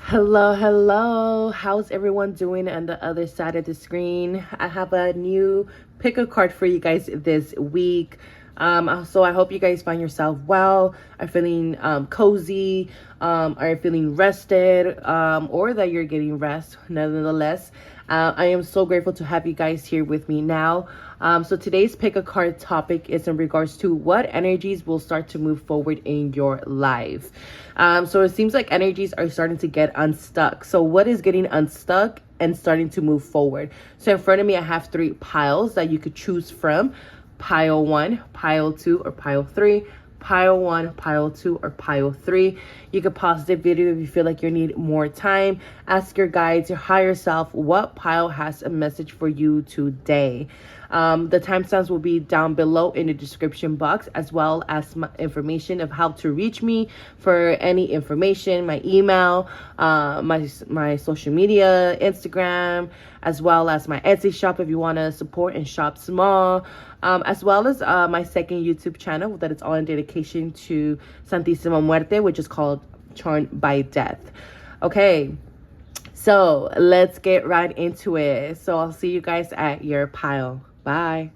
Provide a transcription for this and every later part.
Hello, hello. How's everyone doing on the other side of the screen? I have a new pick a card for you guys this week. So I hope you guys find yourself well, are feeling cozy, are feeling rested, or that you're getting rest. Nonetheless, I am so grateful to have you guys here with me now. So today's pick a card topic is in regards to what energies will start to move forward in your life. So it seems like energies are starting to get unstuck. So what is getting unstuck and starting to move forward? So in front of me, I have 3 piles that you could choose from. Pile 1, pile 2, or pile 3. Pile 1, pile 2, or pile 3. You could pause the video if you feel like you need more time. Ask your guides, your higher self, what pile has a message for you today. The timestamps will be down below in the description box, as well as my information of how to reach me for any information, my email, my social media, Instagram, as well as my Etsy shop if you want to support and shop small, as well as my second YouTube channel that is all in dedication to Santísima Muerte, which is called Charmed by Death. Okay, so let's get right into it. So I'll see you guys at your pile. Bye.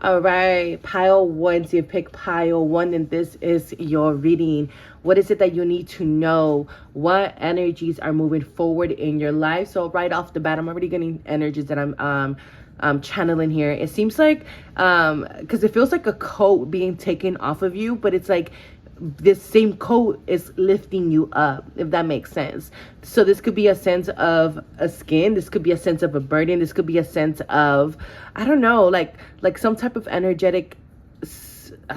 All right, pile 1. So you pick pile 1, and this is your reading. What is it that you need to know? What energies are moving forward in your life? So right off the bat, I'm already getting energies that I'm channeling here. It seems like because it feels like a coat being taken off of you, but it's like this same coat is lifting you up, if that makes sense. So this could be a sense of a skin, this could be a sense of a burden, this could be a sense of, I don't know, like some type of energetic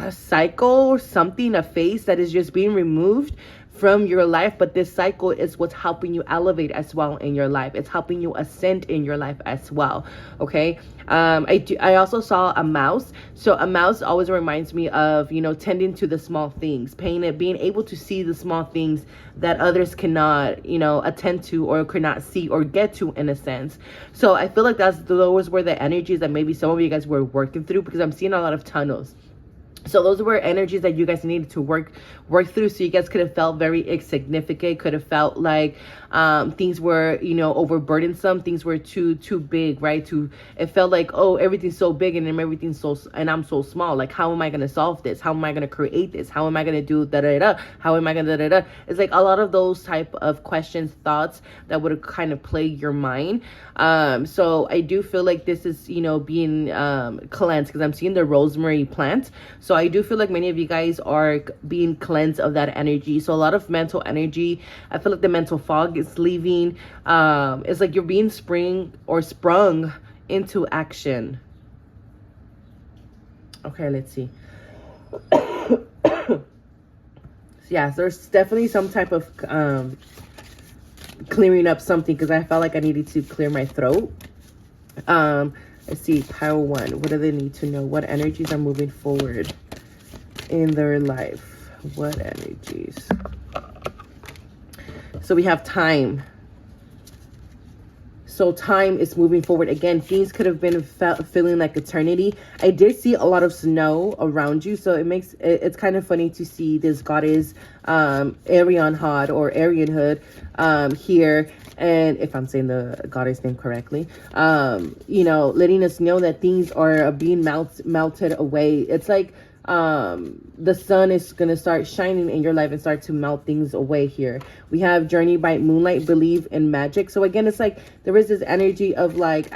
cycle or something, a phase that is just being removed from your life. But this cycle is what's helping you elevate as well in your life. It's helping you ascend in your life as well. Okay. I also saw a mouse. So a mouse always reminds me of, tending to the small things, being able to see the small things that others cannot, attend to or could not see or get to, in a sense. So I feel like those were the energies that maybe some of you guys were working through, because I'm seeing a lot of tunnels. So those were energies that you guys needed to work through. So you guys could have felt very insignificant, could have felt like things were, overburdensome, things were too big, right? It felt like, oh, everything's so big and I'm so small. Like, how am I going to solve this? How am I going to create this? How am I going to do da-da-da? How am I going to da-da-da? It's like a lot of those type of questions, thoughts that would kind of plague your mind. So I do feel like this is, being cleansed, because I'm seeing the rosemary plant. So I do feel like many of you guys are being cleansed of that energy. So a lot of mental energy. I feel like the mental fog is leaving. It's like you're being sprung into action. Okay, let's see. So yeah, there's definitely some type of clearing up something, because I felt like I needed to clear my throat. Let's see, pile 1. What do they need to know? What energies are moving forward in their life? What energies? So we have time. So time is moving forward. Again, things could have been feeling like eternity. I did see a lot of snow around you. So it's kind of funny to see this goddess, Arian Hood or Aryan Hood, here. And if I'm saying the goddess name correctly, letting us know that things are being melted away. It's like the sun is going to start shining in your life and start to melt things away here. We have journey by moonlight, believe in magic. So again, it's like there is this energy of like,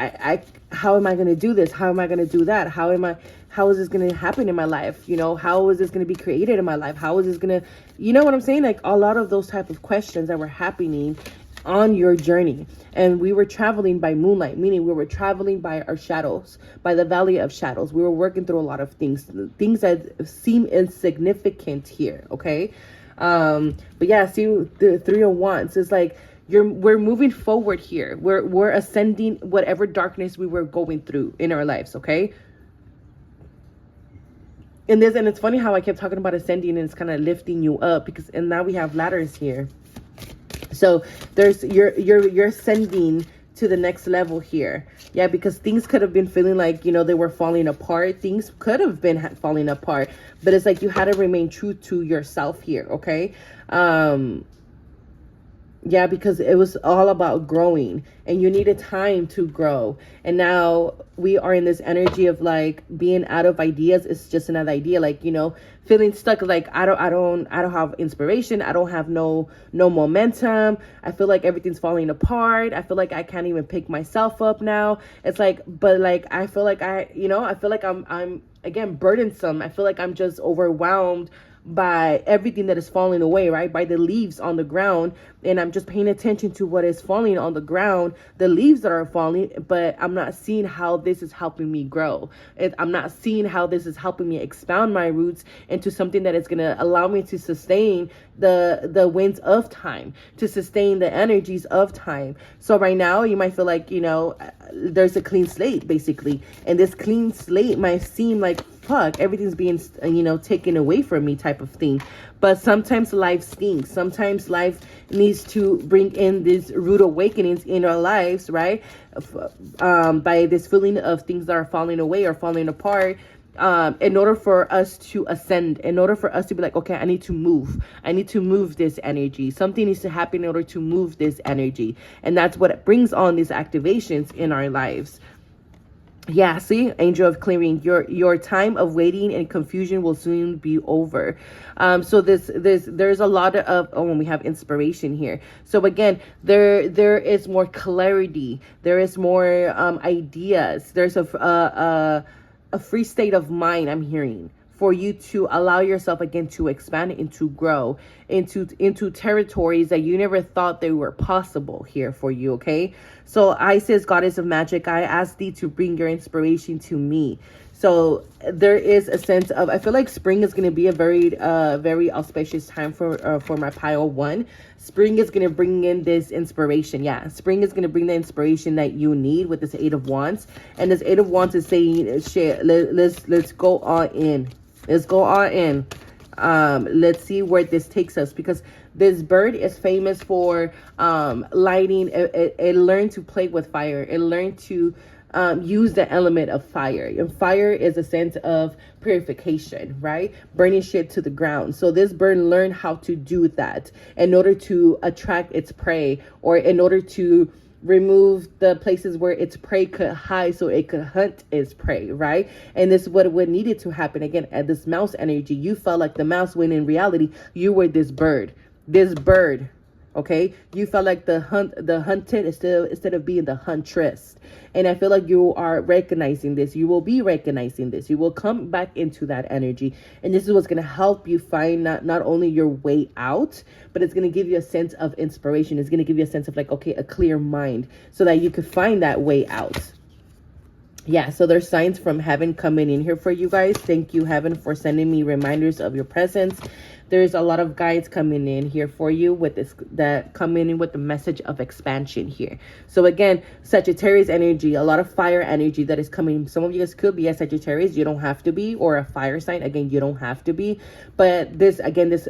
how am I going to do this? How am I going to do that? How is this going to happen in my life? How is this going to be created in my life? How is this going to, you know what I'm saying? Like a lot of those type of questions that were happening on your journey. And we were traveling by moonlight, meaning we were traveling by our shadows, by the valley of shadows. We were working through a lot of things that seem insignificant here. Okay. But yeah, see the 3 of Wands is like, we're moving forward here. We're ascending whatever darkness we were going through in our lives. Okay. And it's funny how I kept talking about ascending and it's kind of lifting you up, and now we have ladders here. So you're ascending to the next level here. Yeah, because things could have been feeling like, they were falling apart. Things could have been falling apart, but it's like you had to remain true to yourself here. Okay. Yeah, because it was all about growing and you needed time to grow. And now we are in this energy of like being out of ideas. It's just another idea. Like, feeling stuck. Like, I don't have inspiration. I don't have no momentum. I feel like everything's falling apart. I feel like I can't even pick myself up now. It's like, but like, I feel like I feel like I'm again, burdensome. I feel like I'm just overwhelmed by everything that is falling away, right? By the leaves on the ground. And I'm just paying attention to what is falling on the ground, the leaves that are falling, but I'm not seeing how this is helping me grow. I'm not seeing how this is helping me expound my roots into something that is going to allow me to sustain the winds of time, to sustain the energies of time. So right now you might feel like, there's a clean slate basically. And this clean slate might seem like, fuck, everything's being, taken away from me type of thing. But sometimes life stinks. Sometimes life needs to bring in these rude awakenings in our lives, right? By this feeling of things that are falling away or falling apart. In order for us to ascend, in order for us to be like, okay, I need to move this energy. Something needs to happen in order to move this energy. And that's what brings on these activations in our lives. Yeah, see, angel of clearing, your time of waiting and confusion will soon be over. So there's a lot of, when we have inspiration here. So again, there is more clarity. There is more ideas. There's a free state of mind, I'm hearing, for you to allow yourself again to expand and to grow into territories that you never thought they were possible here for you. Okay, so Isis, goddess of magic, I ask thee to bring your inspiration to me. So there is a sense of, I feel like spring is going to be a very auspicious time for my pile one. Spring is going to bring in this inspiration. Yeah, spring is going to bring the inspiration that you need with this Eight of Wands. And this Eight of Wands is saying, shit, let's go all in. Let's go all in. Let's see where this takes us, because this bird is famous for lighting. It learned to play with fire. It learned to use the element of fire. And fire is a sense of purification, right? Burning shit to the ground. So this bird learned how to do that in order to attract its prey, or in order to remove the places where its prey could hide so it could hunt its prey, right? And this is what needed to happen. Again, at this mouse energy, you felt like the mouse, when in reality you were this bird. Okay, you felt like the hunted instead of being the huntress. And I feel like you are recognizing this. You will be recognizing this. You will come back into that energy. And this is what's going to help you find not only your way out, but it's going to give you a sense of inspiration. It's going to give you a sense of like, okay, a clear mind, so that you could find that way out. Yeah, so there's signs from heaven coming in here for you guys. Thank you, heaven, for sending me reminders of your presence. There's a lot of guides coming in here for you with this, that coming in with the message of expansion here. So again, Sagittarius energy, a lot of fire energy that is coming. Some of you guys could be a Sagittarius. You don't have to be, or a fire sign. Again, you don't have to be. But this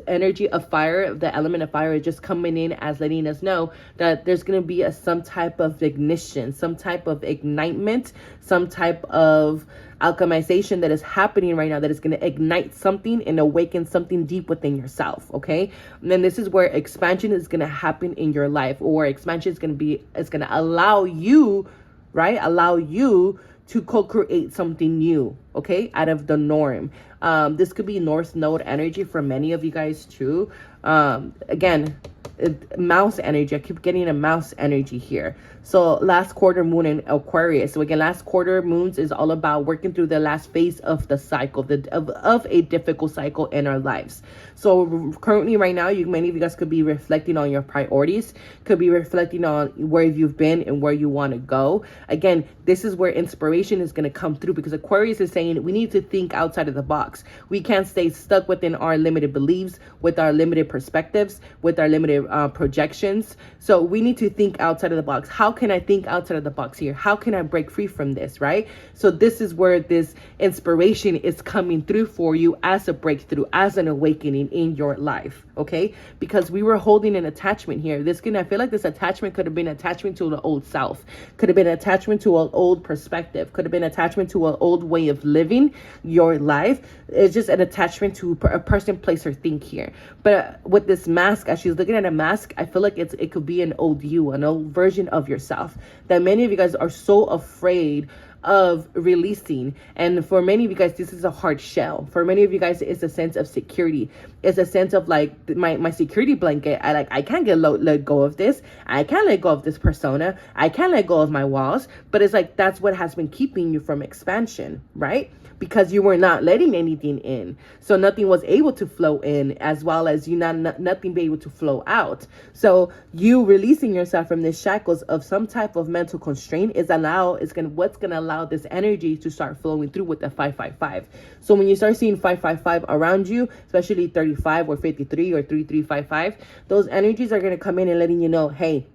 energy of fire, the element of fire, is just coming in as letting us know that there's going to be some type of ignition, some type of ignitement, some type of alchemization that is happening right now, that is going to ignite something and awaken something deep within yourself. Okay, and then this is where expansion is going to happen in your life, or expansion is going to allow you, right, to co-create something new, okay, out of the norm. This could be North Node energy for many of you guys too. Again, mouse energy. I keep getting a mouse energy here. So last quarter moon in Aquarius. So again, last quarter moons is all about working through the last phase of the cycle, of a difficult cycle in our lives. So currently right now, many of you guys could be reflecting on your priorities, could be reflecting on where you've been and where you want to go. Again, this is where inspiration is going to come through, because Aquarius is saying we need to think outside of the box. We can't stay stuck within our limited beliefs, with our limited perspectives, with our limited projections. So we need to think outside of the box. How can I think outside of the box here? How can I break free from this, right? So this is where this inspiration is coming through for you as a breakthrough, as an awakening in your life, okay? Because we were holding an attachment here. I feel like this attachment could have been attachment to the old self, could have been attachment to an old perspective, could have been attachment to an old way of living your life. It's just an attachment to a person, place, or thing here. But with this mask, as she's looking at a mask, I feel like it could be an old you, an old version of yourself that many of you guys are so afraid of releasing. And for many of you guys, this is a hard shell. For many of you guys, it's a sense of security. It's a sense of like my security blanket. I can't let go of this. I can't let go of this persona. I can't let go of my walls. But it's like that's what has been keeping you from expansion, right? Because you were not letting anything in. So nothing was able to flow in, as well as you nothing be able to flow out. So you releasing yourself from the shackles of some type of mental constraint what's gonna allow this energy to start flowing through with the 555. So when you start seeing 555 around you, especially 35 or 53 or 3355, those energies are gonna come in and letting you know, hey,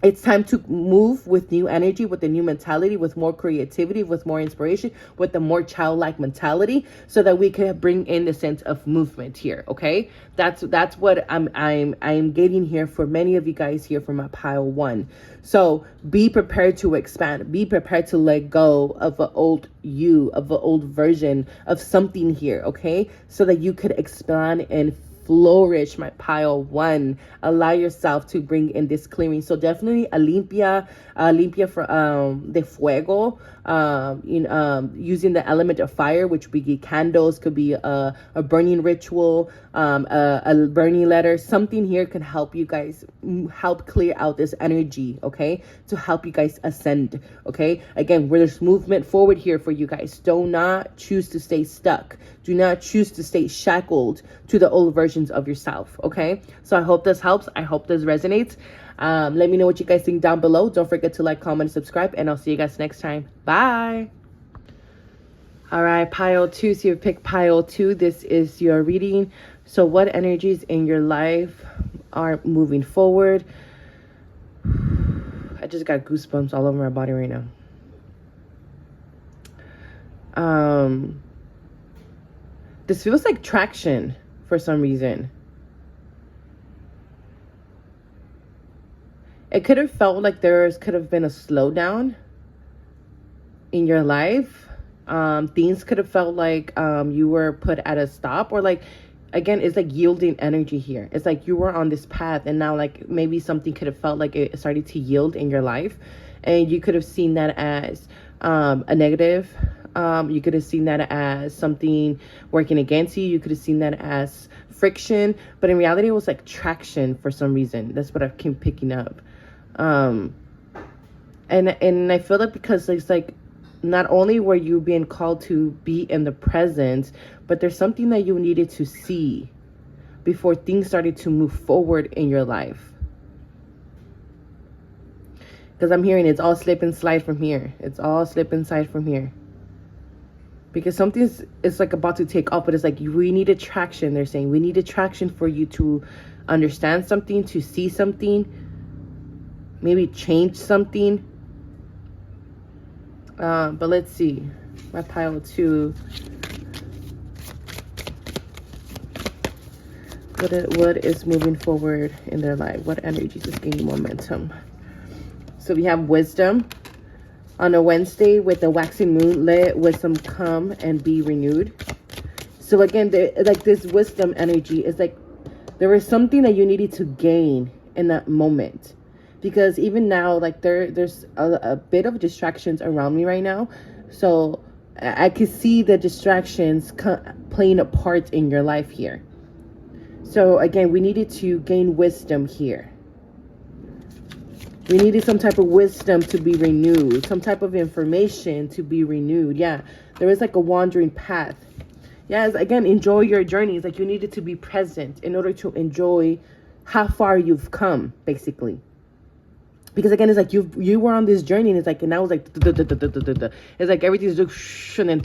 it's time to move with new energy, with a new mentality, with more creativity, with more inspiration, with a more childlike mentality, so that we can bring in the sense of movement here. Okay, that's what I'm getting here for many of you guys here for my pile 1. So be prepared to expand. Be prepared to let go of an old you, of an old version of something here. Okay, so that you could expand and flourish, my pile 1. Allow yourself to bring in this clearing. So definitely a limpia for de fuego, using the element of fire, which would be candles, could be a burning ritual, a burning letter. Something here can help you guys help clear out this energy, okay, to help you guys ascend. Okay, again, where there's movement forward here for you guys. Do not choose to stay stuck. Do not choose to stay shackled to the old versions of yourself. Okay, so I hope this helps. I hope this resonates. Let me know what you guys think down below. Don't forget to like, comment, and subscribe, and I'll see you guys next time. Bye. All right, pile 2. So you pick pile 2. This is your reading. So what energies in your life are moving forward? I just got goosebumps all over my body right now. This feels like traction for some reason. It could have felt like could have been a slowdown in your life. Things could have felt like you were put at a stop, or like, again, it's like yielding energy here. It's like you were on this path and now like maybe something could have felt like it started to yield in your life, and you could have seen that as a negative. You could have seen that as something working against you. You could have seen that as friction, but in reality it was like traction for some reason. That's what I keep picking up. And I feel like because it's like not only were you being called to be in the present, but there's something that you needed to see before things started to move forward in your life. Because I'm hearing it's all slip and slide from here. It's all slip and slide from here. Because it's like about to take off, but it's like we need traction. They're saying we need traction for you to understand something, to see something, maybe change something. But let's see. My pile 2. What is moving forward in their life? What energies is gaining momentum? So we have wisdom. On a Wednesday with the waxing moon, let wisdom come and be renewed. So again, like this wisdom energy is like there was something that you needed to gain in that moment. Because even now, like there's a bit of distractions around me right now. So I could see the distractions playing a part in your life here. So again, we needed to gain wisdom here. We needed some type of wisdom to be renewed, some type of information to be renewed. Yeah, there was like a wandering path. Yes, again, enjoy your journey. It's like you needed to be present in order to enjoy how far you've come, basically. Because again, it's like you were on this journey, and it's like, and now it's like, it's like everything's just and then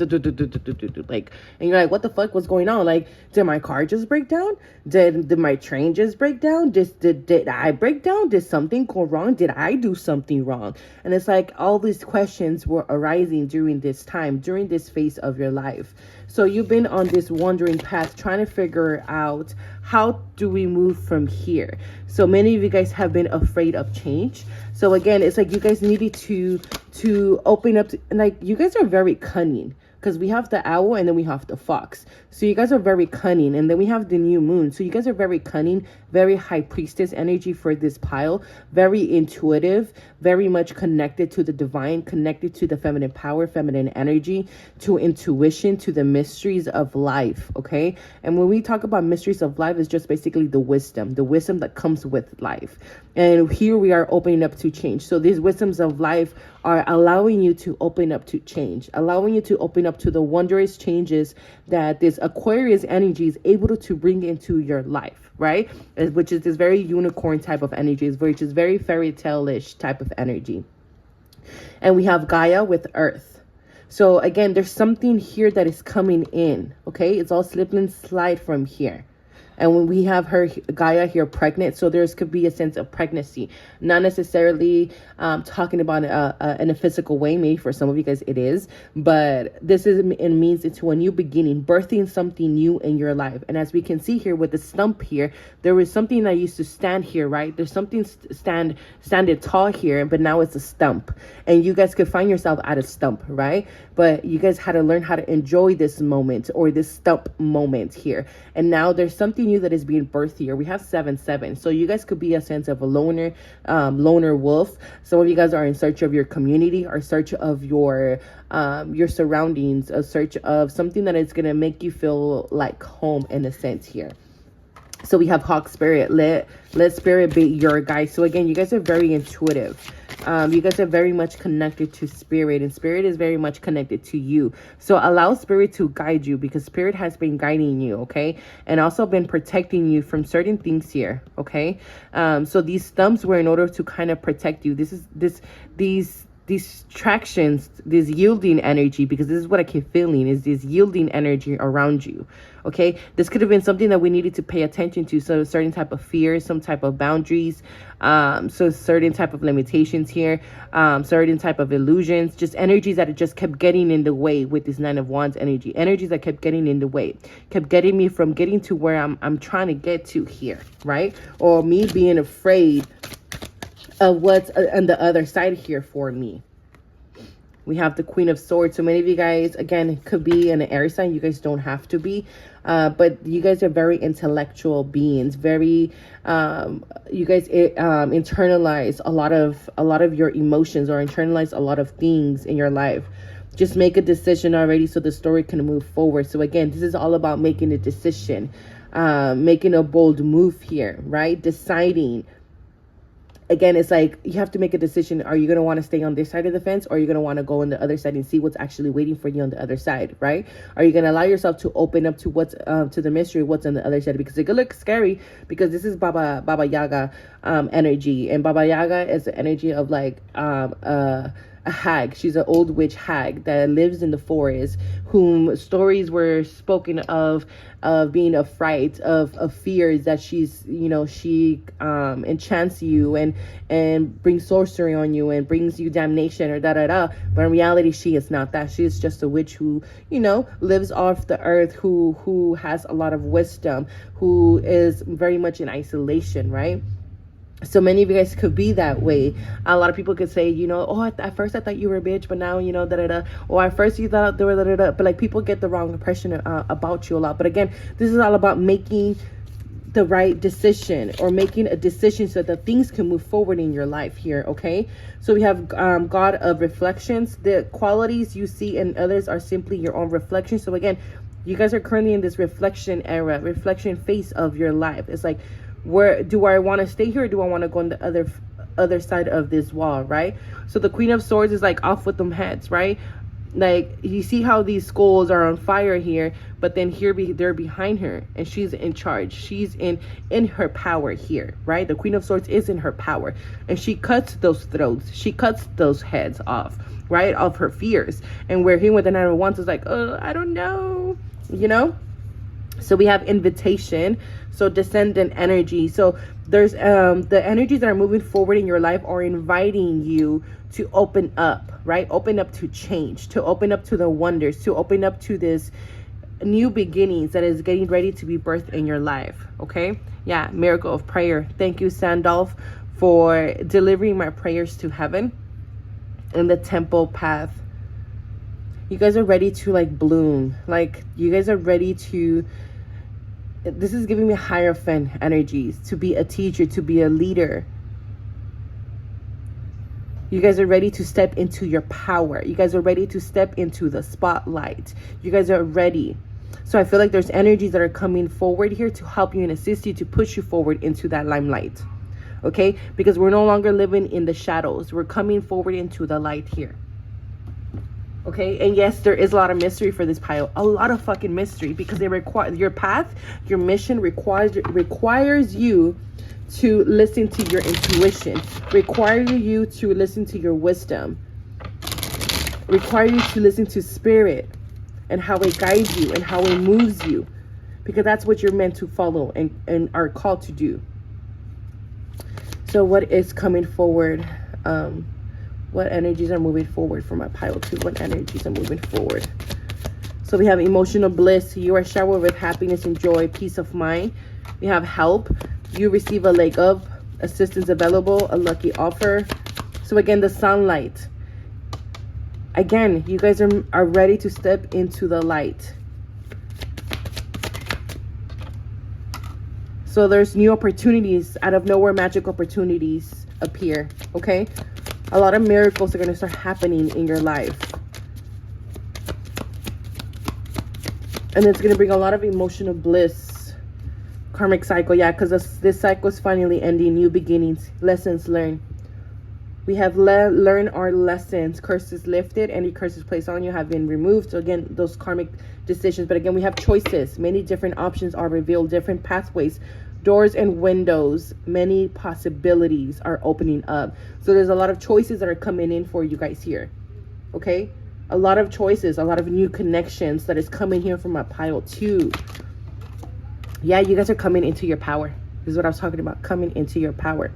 like, and you're like, what the fuck was going on? Like, did my car just break down? Did my train just break down? Did I break down? Did something go wrong? Did I do something wrong? And it's like all these questions were arising during this time, during this phase of your life. So you've been on this wandering path, trying to figure out how do we move from here. So many of you guys have been afraid of change. So again, it's like you guys needed to open up to, and like you guys are very cunning, because we have the owl and then we have the fox. So you guys are very cunning. And then we have the new moon. So you guys are very cunning, very high priestess energy for this pile, very intuitive, very much connected to the divine, connected to the feminine power, feminine energy, to intuition, to the mysteries of life. Okay. And when we talk about mysteries of life, it's just basically the wisdom that comes with life. And here we are opening up to change. So these wisdoms of life are allowing you to open up to change, allowing you to open up to the wondrous changes that this Aquarius energy is able to bring into your life, right? Which is this very unicorn type of energy, which is very fairy tale-ish type of energy. And we have Gaia with Earth. So again, there's something here that is coming in, okay? It's all slip and slide from here. And when we have her Gaia here pregnant, so there could be a sense of pregnancy, not necessarily talking about in a physical way. Maybe for some of you guys it is, but this is, it means into a new beginning, birthing something new in your life. And as we can see here with the stump here, there was something that used to stand here, right? There's something standing tall here, but now it's a stump, and you guys could find yourself at a stump, right? But you guys had to learn how to enjoy this moment or this stump moment here. And now there's something new that is being birthed here. We have 7-7. So you guys could be a sense of a loner wolf. Some of you guys are in search of your community, or search of your surroundings, a search of something that is going to make you feel like home in a sense here. So we have Hawk Spirit. Let Spirit be your guide. So again, you guys are very intuitive. You guys are very much connected to Spirit, and Spirit is very much connected to you. So allow Spirit to guide you, because Spirit has been guiding you, okay? And also been protecting you from certain things here, okay? So these stumps were in order to kind of protect you. These tractions, this yielding energy, because this is what I keep feeling, is this yielding energy around you. Okay, this could have been something that we needed to pay attention to. So a certain type of fears, some type of boundaries, so certain type of limitations here, certain type of illusions, just energies that just kept getting in the way with this Nine of Wands energies that kept getting in the way, kept getting me from getting to where I'm trying to get to here, right? Or me being afraid of what's on the other side here for me. We have the Queen of Swords. So many of you guys, again, it could be an air sign. You guys don't have to be. But you guys are very intellectual beings. Very, you guys internalize a lot of your emotions, or internalize a lot of things in your life. Just make a decision already so the story can move forward. So again, this is all about making a decision, making a bold move here, right? Deciding. Again, it's like you have to make a decision. Are you going to want to stay on this side of the fence, or are you going to want to go on the other side and see what's actually waiting for you on the other side, right? Are you going to allow yourself to open up to what's to the mystery, what's on the other side? Because it could look scary, because this is Baba Yaga energy, and Baba Yaga is the energy of like a hag. She's an old witch hag that lives in the forest, whom stories were spoken of being of fright, of fears, that she's, you know, she enchants you and brings sorcery on you and brings you damnation or but in reality she is not that. She is just a witch who, you know, lives off the earth, who has a lot of wisdom, who is very much in isolation, right? So many of you guys could be that way. A lot of people could say, you know, oh, at first I thought you were a bitch, but now, you know, or at first you thought they were but like people get the wrong impression about you a lot. But again, this is all about making the right decision, or making a decision so that things can move forward in your life here, okay? So we have God of reflections. The qualities you see in others are simply your own reflection. So again, you guys are currently in this reflection era, reflection phase of your life. It's like, where do I want to stay here, or do I want to go on the other side of this wall, right? So the Queen of Swords is like off with them heads, right? Like, you see how these skulls are on fire here, but then they're behind her, and she's in charge. She's in her power here, right? The Queen of Swords is in her power, and she cuts those throats, she cuts those heads off, right, of her fears. And where he with the Nine of Wands is like, oh, I don't know, you know. So we have invitation, so descendant energy. So there's the energies that are moving forward in your life are inviting you to open up, right? Open up to change, to open up to the wonders, to open up to this new beginnings that is getting ready to be birthed in your life, okay? Yeah, miracle of prayer. Thank you, Sandolph, for delivering my prayers to heaven in the temple path. You guys are ready to like bloom. Like you guys are ready to, this is giving me Hierophant energies, to be a teacher, to be a leader. You guys are ready to step into your power. You guys are ready to step into the spotlight. You guys are ready. So I feel like there's energies that are coming forward here to help you and assist you, to push you forward into that limelight. Okay? Because we're no longer living in the shadows. We're coming forward into the light here. Okay? And yes, there is a lot of mystery for this pile. A lot of fucking mystery, because they require, your path, your mission requires you to listen to your intuition, require you to listen to your wisdom, require you to listen to spirit and how it guides you and how it moves you, because that's what you're meant to follow and are called to do. So what is coming forward? What energies are moving forward for my pile 2? What energies are moving forward? So we have emotional bliss. You are showered with happiness and joy, peace of mind. We have help. You receive a leg up, assistance available, a lucky offer. So again, the sunlight. Again, you guys are ready to step into the light. So there's new opportunities. Out of nowhere, magic opportunities appear. Okay? A lot of miracles are going to start happening in your life. And it's going to bring a lot of emotional bliss. Karmic cycle, yeah, because this cycle is finally ending. New beginnings, lessons learned. We have learned our lessons. Curses lifted. Any curses placed on you have been removed. So again, those karmic decisions. But again, we have choices. Many different options are revealed. Different pathways, doors and windows. Many possibilities are opening up. So there's a lot of choices that are coming in for you guys here. Okay? A lot of choices. A lot of new connections that is coming here from my pile 2. Yeah, you guys are coming into your power. This is what I was talking about. Coming into your power.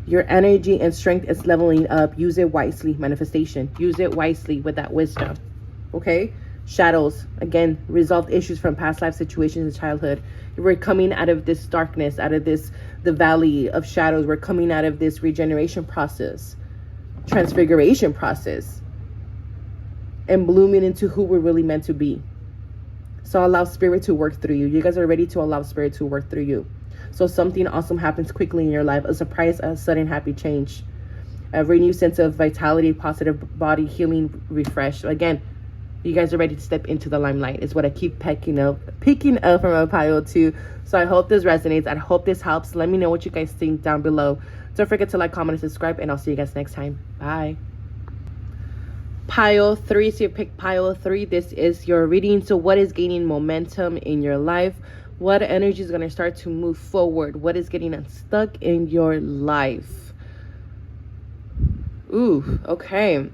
Your energy and strength is leveling up. Use it wisely. Manifestation. Use it wisely with that wisdom. Okay? Shadows. Again, resolved issues from past life situations in childhood. We're coming out of this darkness, out of this, the valley of shadows. We're coming out of this regeneration process, transfiguration process, and blooming into who we're really meant to be. So allow spirit to work through you. You guys are ready to allow spirit to work through you. So something awesome happens quickly in your life. A surprise, a sudden happy change. A renewed sense of vitality, positive body, healing, refresh. Again, you guys are ready to step into the limelight is what I keep picking up from a pile 2. So I hope this resonates. I hope this helps. Let me know what you guys think down below. Don't forget to like, comment, and subscribe. And I'll see you guys next time. Bye. Pile 3, so you pick pile 3. This is your reading. So what is gaining momentum in your life? What energy is going to start to move forward? What is getting unstuck in your life? Ooh, okay.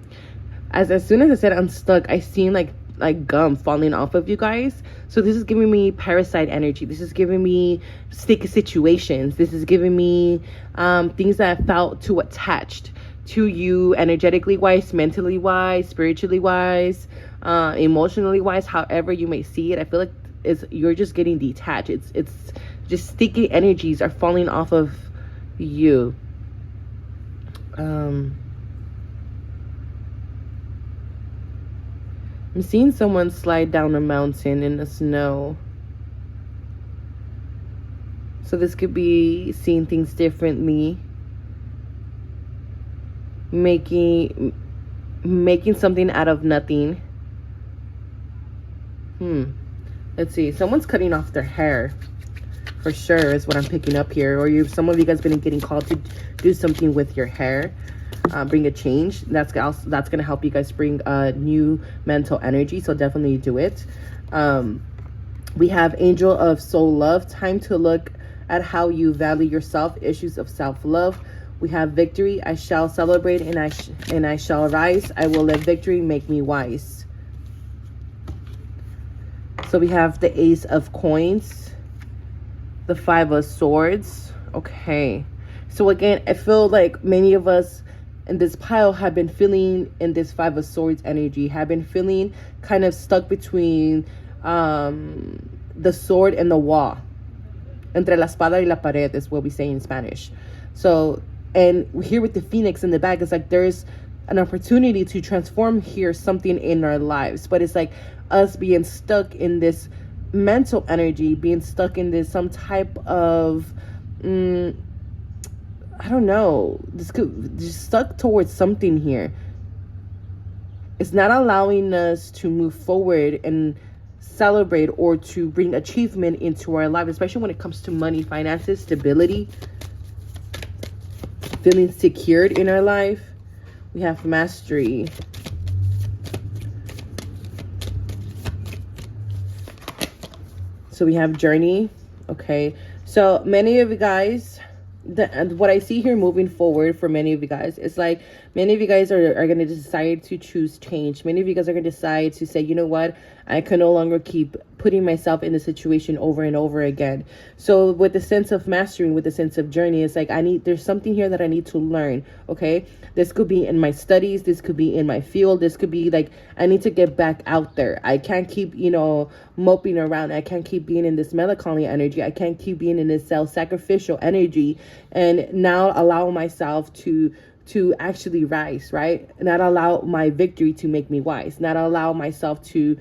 As soon as I said unstuck, I seen like gum falling off of you guys. So this is giving me parasite energy. This is giving me sticky situations. This is giving me things that felt too attached to you, energetically wise, mentally wise, spiritually wise, emotionally wise, however you may see it. I feel like you're just getting detached. It's just sticky energies are falling off of you. I'm seeing someone slide down a mountain in the snow. So this could be seeing things differently. Making something out of nothing. Let's see. Someone's cutting off their hair. For sure is what I'm picking up here. Or some of you guys been getting called to do something with your hair. Bring a change. That's gonna help you guys bring new mental energy. So definitely do it. We have Angel of Soul Love. Time to look at how you value yourself. Issues of self-love. We have Victory. I shall celebrate and I shall rise. I will let victory make me wise. So we have the Ace of Coins, the Five of Swords. Okay. So again, I feel like many of us in this pile have been feeling in this Five of Swords energy, have been feeling kind of stuck between the sword and the wall. Entre la espada y la pared is what we say in Spanish. So, and here with the Phoenix in the back, it's like there's an opportunity to transform here something in our lives. But it's like us being stuck in this mental energy, being stuck in this some type of I don't know, this could just stuck towards something here. It's not allowing us to move forward and celebrate or to bring achievement into our life, especially when it comes to money, finances, stability, feeling secured in our life. We have mastery. So we have journey. Okay, so many of you guys, what I see here moving forward for many of you guys is like many of you guys are going to decide to choose change. Many of you guys are going to decide to say, you know what, I can no longer keep putting myself in the situation over and over again. So with the sense of mastering, with the sense of journey, it's like there's something here that I need to learn. Okay, this could be in my studies, this could be in my field, this could be like I need to get back out there. I can't keep, moping around. I can't keep being in this melancholy energy. I can't keep being in this self-sacrificial energy, and now allow myself to actually rise, right? Not allow my victory to make me wise. Not allow myself to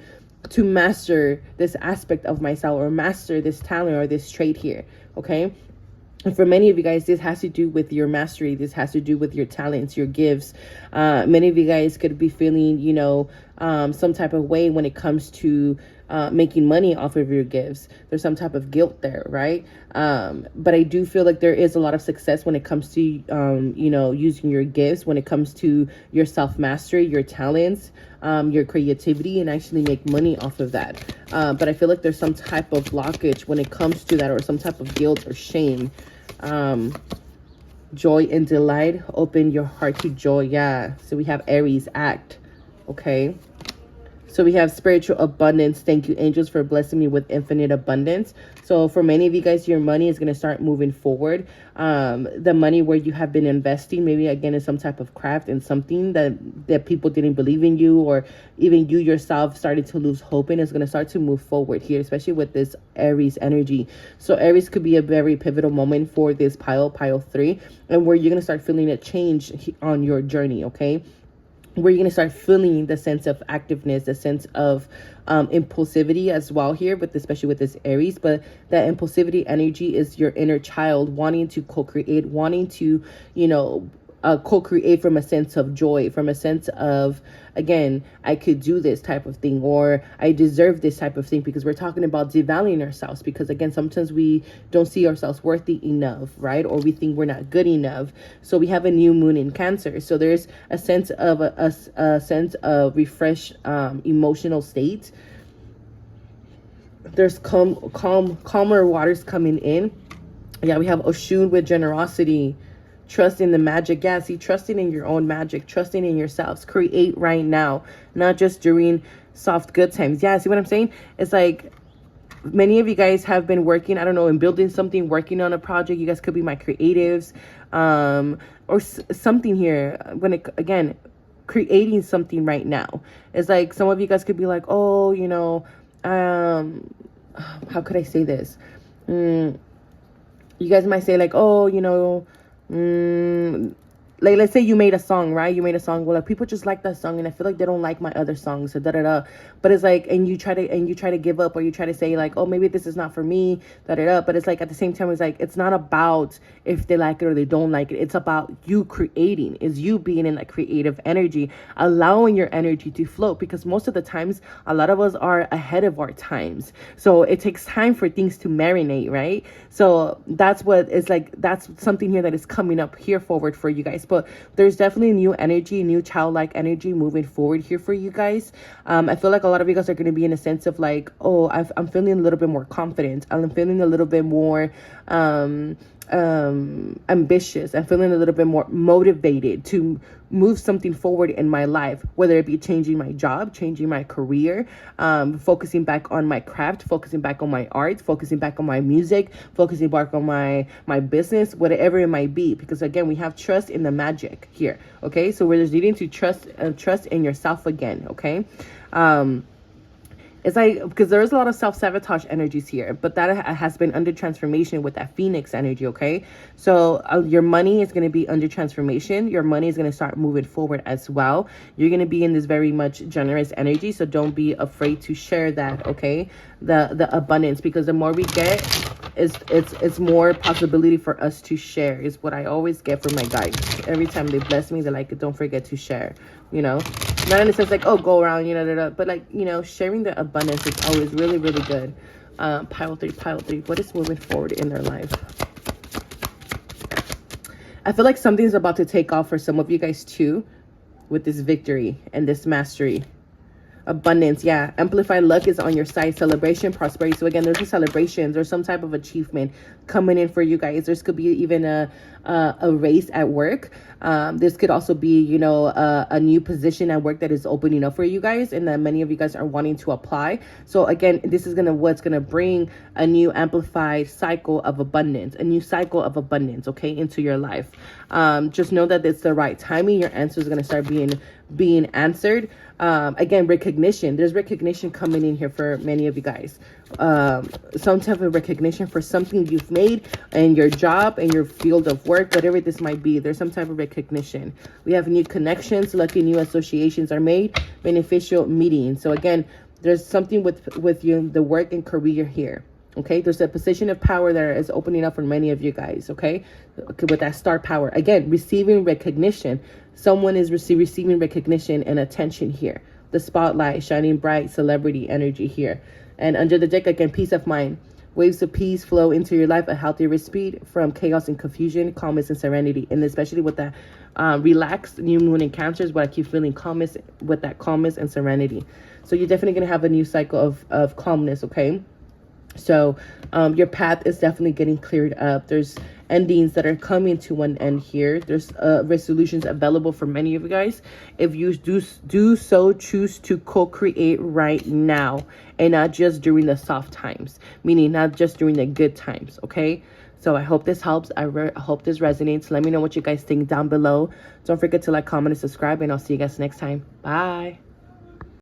master this aspect of myself, or master this talent or this trait here. Okay. And for many of you guys, this has to do with your mastery. This has to do with your talents, your gifts. Many of you guys could be feeling, some type of way when it comes to making money off of your gifts. There's some type of guilt there, right? But I do feel like there is a lot of success when it comes to, using your gifts, when it comes to your self-mastery, your talents, your creativity, and actually make money off of that. But I feel like there's some type of blockage when it comes to that, or some type of guilt or shame. Joy and delight. Open your heart to joy. Yeah. So we have Aries, act. Okay. So we have spiritual abundance. Thank you, angels, for blessing me with infinite abundance. So for many of you guys, your money is going to start moving forward. The money where you have been investing, maybe again in some type of craft, and something that people didn't believe in you, or even you yourself started to lose hope in, is going to start to move forward here, especially with this Aries energy. So Aries could be a very pivotal moment for this pile 3, and where you're going to start feeling a change on your journey. Okay. Where you're going to start feeling the sense of activeness, the sense of impulsivity as well here, but especially with this Aries. But that impulsivity energy is your inner child wanting to co-create, wanting to, co-create from a sense of joy, from a sense of, again, I could do this type of thing, or I deserve this type of thing, because we're talking about devaluing ourselves, because again, sometimes we don't see ourselves worthy enough, right? Or we think we're not good enough. So we have a new moon in Cancer. So there's a sense of a sense of refreshed emotional state. There's calmer waters coming in. Yeah, we have Oshun with generosity. Trust in the magic. Yeah, see, trusting in your own magic, trusting in yourselves. Create right now, not just during soft good times. Yeah, see what I'm saying? It's like many of you guys have been working, I don't know, in building something, working on a project. You guys could be my creatives, or something here. When it, again, creating something right now. It's like some of you guys could be like, oh, how could I say this? You guys might say like, oh, like, let's say you made a song, right? You made a song. Well, like, people just like that song, and I feel like they don't like my other songs, so da-da-da. But it's like, and you try to give up, or you try to say like, oh, maybe this is not for me, da-da-da. But it's like, at the same time, it's like, it's not about if they like it or they don't like it. It's about you creating. Is you being in a creative energy, allowing your energy to float, because most of the times, a lot of us are ahead of our times. So it takes time for things to marinate, right? So that's what it's like. That's something here that is coming up here forward for you guys. But there's definitely new energy, new childlike energy moving forward here for you guys. I feel like a lot of you guys are going to be in a sense of like, oh, I'm feeling a little bit more confident. I'm feeling a little bit more ambitious. I'm feeling a little bit more motivated to move something forward in my life, whether it be changing my job, changing my career, focusing back on my craft, focusing back on my art, focusing back on my music, focusing back on my business, whatever it might be. Because again, we have trust in the magic here. Okay, so we're just needing to trust in yourself again. Okay. It's like, because there is a lot of self-sabotage energies here, but that has been under transformation with that Phoenix energy, okay? So your money is going to be under transformation. Your money is going to start moving forward as well. You're going to be in this very much generous energy, so don't be afraid to share that, okay? The abundance, because the more we get, it's more possibility for us to share, is what I always get from my guides. Every time they bless me, they're like, don't forget to share, you know? Not in the sense like, oh, go around, you know, but like, you know, sharing the abundance is always really, really good. Pile three. What is moving forward in their life? I feel like something's about to take off for some of you guys too, with this victory and this mastery. Abundance, yeah. Amplified luck is on your side. Celebration, prosperity. So again, there's a celebrations or some type of achievement coming in for you guys. This could be even a raise at work. This could also be, you know, a new position at work that is opening up for you guys, and that many of you guys are wanting to apply. So again, this is what's gonna bring a new amplified cycle of abundance, a new cycle of abundance, okay, into your life. Just know that it's the right timing. Your answer is gonna start being answered. Again, recognition. There's recognition coming in here for many of you guys. Some type of recognition for something you've made in your job, in your field of work, whatever this might be. There's some type of recognition. We have new connections, lucky new associations are made, beneficial meetings. So again, there's something with you, the work and career here. Okay, there's a position of power that is opening up for many of you guys, okay, with that star power. Again, receiving recognition. Someone is receiving recognition and attention here. The spotlight, shining bright, celebrity energy here. And under the deck, again, peace of mind. Waves of peace flow into your life, a healthy rate speed from chaos and confusion, calmness and serenity. And especially with that relaxed new moon in Cancer is what I keep feeling, calmness, with that calmness and serenity. So you're definitely going to have a new cycle of calmness, okay? So your path is definitely getting cleared up. There's endings that are coming to an end here. There's resolutions available for many of you guys. If you do so choose to co-create right now, and not just during the soft times, meaning not just during the good times, okay? So I hope this helps. I hope this resonates. Let me know what you guys think down below. Don't forget to like, comment, and subscribe, and I'll see you guys next time. Bye.